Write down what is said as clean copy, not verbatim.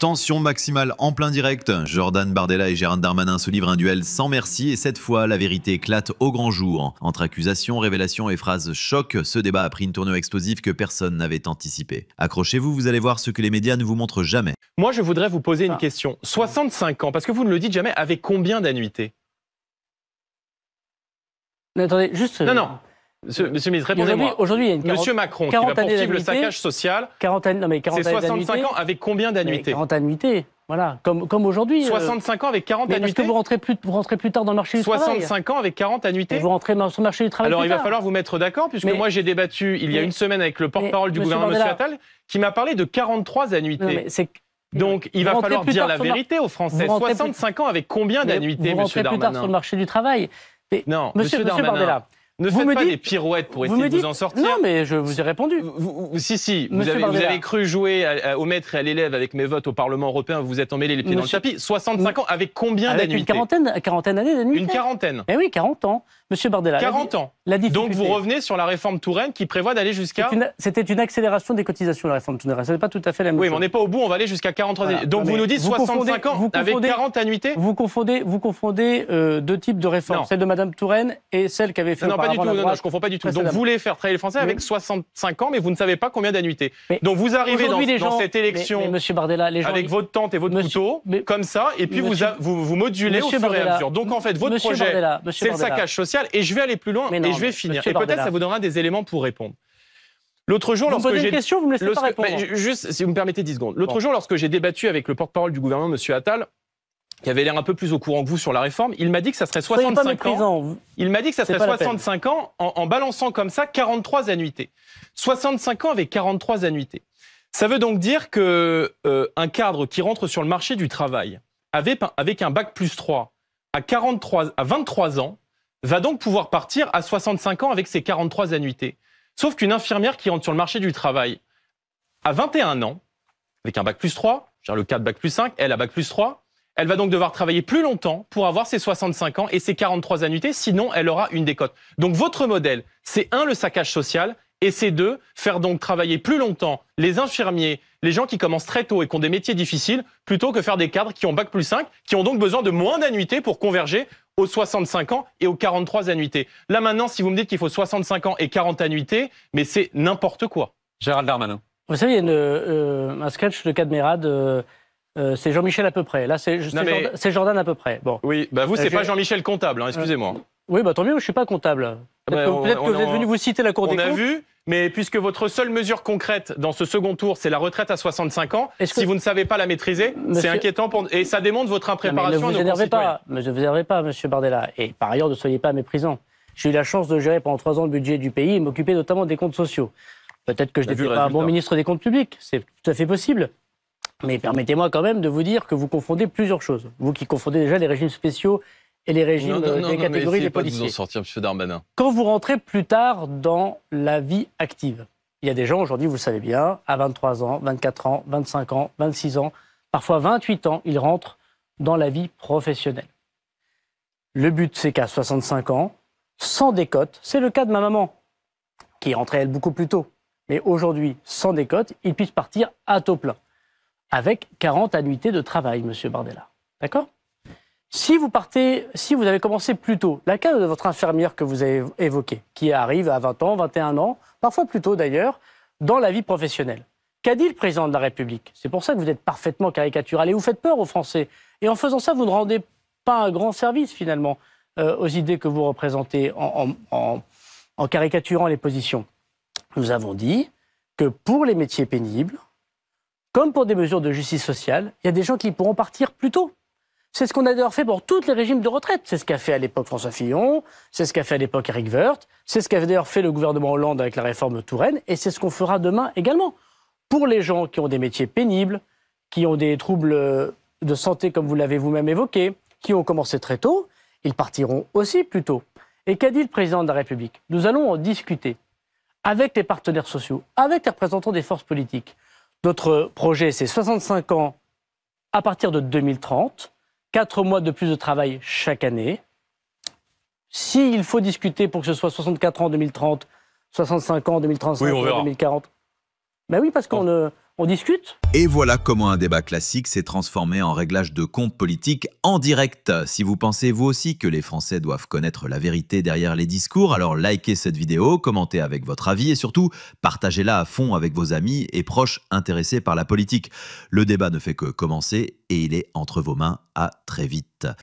Tension maximale en plein direct. Jordan Bardella et Gérald Darmanin se livrent un duel sans merci et cette fois, la vérité éclate au grand jour. Entre accusations, révélations et phrases choc, ce débat a pris une tournure explosive que personne n'avait anticipé. Accrochez-vous, vous allez voir ce que les médias ne vous montrent jamais. Moi, je voudrais vous poser une question. 65 ans, parce que vous ne le dites jamais, avec combien d'annuités? Mais attendez, juste... Non. Monsieur le ministre, répondez-moi. Aujourd'hui, il y a une Monsieur Macron, qui va poursuivre le saccage social, c'est 65 ans avec combien d'annuités? 40 annuités, voilà, comme aujourd'hui. 65 ans avec 40 annuités. Parce que vous rentrez plus tard dans le marché du travail. 65 ans avec 40 annuités. Et vous rentrez sur le marché du travail. Alors il va falloir vous mettre d'accord, puisque moi j'ai débattu il y a une semaine avec le porte-parole du gouvernement, M. Attal, qui m'a parlé de 43 annuités. Donc il va falloir dire la vérité aux Français. 65 ans avec combien d'annuités, M. Darmanin? Vous rentrez plus tard sur le marché du travail. Non, Monsieur Darmanin. Ne faites pas des pirouettes pour essayer de vous en sortir. Non, mais je vous ai répondu. Si. Vous avez cru jouer au maître et à l'élève avec mes votes au Parlement européen. Vous êtes emmêlé les pieds dans le tapis. 65 ans, avec combien d'annuités? Une quarantaine d'années d'annuités. Une quarantaine. Eh oui, 40 ans. Monsieur Bardella. 40 ans. Donc vous revenez sur la réforme Touraine qui prévoit d'aller jusqu'à... C'était une accélération des cotisations, la réforme Touraine. Ce n'est pas tout à fait la même chose. Oui, mais on n'est pas au bout, on va aller jusqu'à 43 années. Donc vous nous dites 65 ans avec 40 annuités? Vous confondez deux types de réformes. Celle de Madame Touraine et celle qu'avait fait... Non, pas du tout. Non, je confonds pas du tout. Donc vous voulez faire travailler les Français avec 65 ans, mais vous ne savez pas combien d'annuités. Donc vous arrivez dans cette élection Monsieur Bardella, avec votre tante et votre couteau, comme ça, et puis vous modulez au fur et à mesure. Donc en fait, votre projet, c'est le saccage social, et je vais aller plus loin, et je vais finir. Et peut-être ça vous donnera des éléments pour répondre. L'autre jour, lorsque j'ai... vous me laissez pas répondre. Juste, si vous me permettez 10 secondes. L'autre jour, lorsque j'ai débattu avec le porte-parole du gouvernement, M. Attal, qui avait l'air un peu plus au courant que vous sur la réforme, il m'a dit que ça serait 65 ans. Il m'a dit que ça serait 65 ans en balançant comme ça 43 annuités. 65 ans avec 43 annuités. Ça veut donc dire que un cadre qui rentre sur le marché du travail avec un bac plus 3 à 23 ans va donc pouvoir partir à 65 ans avec ses 43 annuités. Sauf qu'une infirmière qui rentre sur le marché du travail à 21 ans, avec un bac plus 3, genre le 4 bac plus 5, elle a bac plus 3, elle va donc devoir travailler plus longtemps pour avoir ses 65 ans et ses 43 annuités, sinon elle aura une décote. Donc votre modèle, c'est 1, le saccage social, et c'est 2, faire donc travailler plus longtemps les infirmiers, les gens qui commencent très tôt et qui ont des métiers difficiles, plutôt que faire des cadres qui ont bac plus 5, qui ont donc besoin de moins d'annuités pour converger aux 65 ans et aux 43 annuités. Là maintenant, si vous me dites qu'il faut 65 ans et 40 annuités, mais c'est n'importe quoi. Gérald Darmanin. Vous savez, il y a un sketch de Cadmerade... c'est Jean-Michel à peu près. Là, c'est Jordan à peu près. Bon. Oui, vous, c'est pas Jean-Michel comptable, excusez-moi. Oui, tant mieux, je ne suis pas comptable. Peut-être que vous êtes venu vous citer la Cour des comptes. On a vu, mais puisque votre seule mesure concrète dans ce second tour, c'est la retraite à 65 ans, si vous ne savez pas la maîtriser, c'est inquiétant et ça démontre votre impréparation. Ne vous énervez pas, monsieur Bardella. Et par ailleurs, ne soyez pas méprisant. J'ai eu la chance de gérer pendant 3 ans le budget du pays et m'occuper notamment des comptes sociaux. Peut-être que je n'étais pas un bon ministre des comptes publics, c'est tout à fait possible. Mais permettez-moi quand même de vous dire que vous confondez plusieurs choses. Vous qui confondez déjà les régimes spéciaux et les régimes des catégories des policiers. De vous en sortir, M. Darmanin. Quand vous rentrez plus tard dans la vie active, il y a des gens aujourd'hui, vous le savez bien, à 23 ans, 24 ans, 25 ans, 26 ans, parfois 28 ans, ils rentrent dans la vie professionnelle. Le but, c'est qu'à 65 ans, sans décote, c'est le cas de ma maman, qui est rentrée, elle, beaucoup plus tôt. Mais aujourd'hui, sans décote, ils puissent partir à taux plein, avec 40 annuités de travail, monsieur Bardella. D'accord ? Si vous avez commencé plus tôt, la cas de votre infirmière que vous avez évoquée, qui arrive à 20 ans, 21 ans, parfois plus tôt d'ailleurs, dans la vie professionnelle. Qu'a dit le président de la République? C'est pour ça que vous êtes parfaitement caricatural et vous faites peur aux Français. Et en faisant ça, vous ne rendez pas un grand service finalement aux idées que vous représentez en caricaturant les positions. Nous avons dit que pour les métiers pénibles, comme pour des mesures de justice sociale, il y a des gens qui pourront partir plus tôt. C'est ce qu'on a d'ailleurs fait pour tous les régimes de retraite. C'est ce qu'a fait à l'époque François Fillon, c'est ce qu'a fait à l'époque Éric Woerth, c'est ce qu'a d'ailleurs fait le gouvernement Hollande avec la réforme Touraine, et c'est ce qu'on fera demain également. Pour les gens qui ont des métiers pénibles, qui ont des troubles de santé comme vous l'avez vous-même évoqué, qui ont commencé très tôt, ils partiront aussi plus tôt. Et qu'a dit le président de la République? Nous allons en discuter avec les partenaires sociaux, avec les représentants des forces politiques. Notre projet, c'est 65 ans à partir de 2030, 4 mois de plus de travail chaque année. S'il faut discuter pour que ce soit 64 ans en 2030, 65 ans en 2035 ou en 2040, ben oui, parce qu'on on discute. Et voilà comment un débat classique s'est transformé en réglage de comptes politiques en direct. Si vous pensez vous aussi que les Français doivent connaître la vérité derrière les discours, alors likez cette vidéo, commentez avec votre avis et surtout partagez-la à fond avec vos amis et proches intéressés par la politique. Le débat ne fait que commencer et il est entre vos mains. À très vite.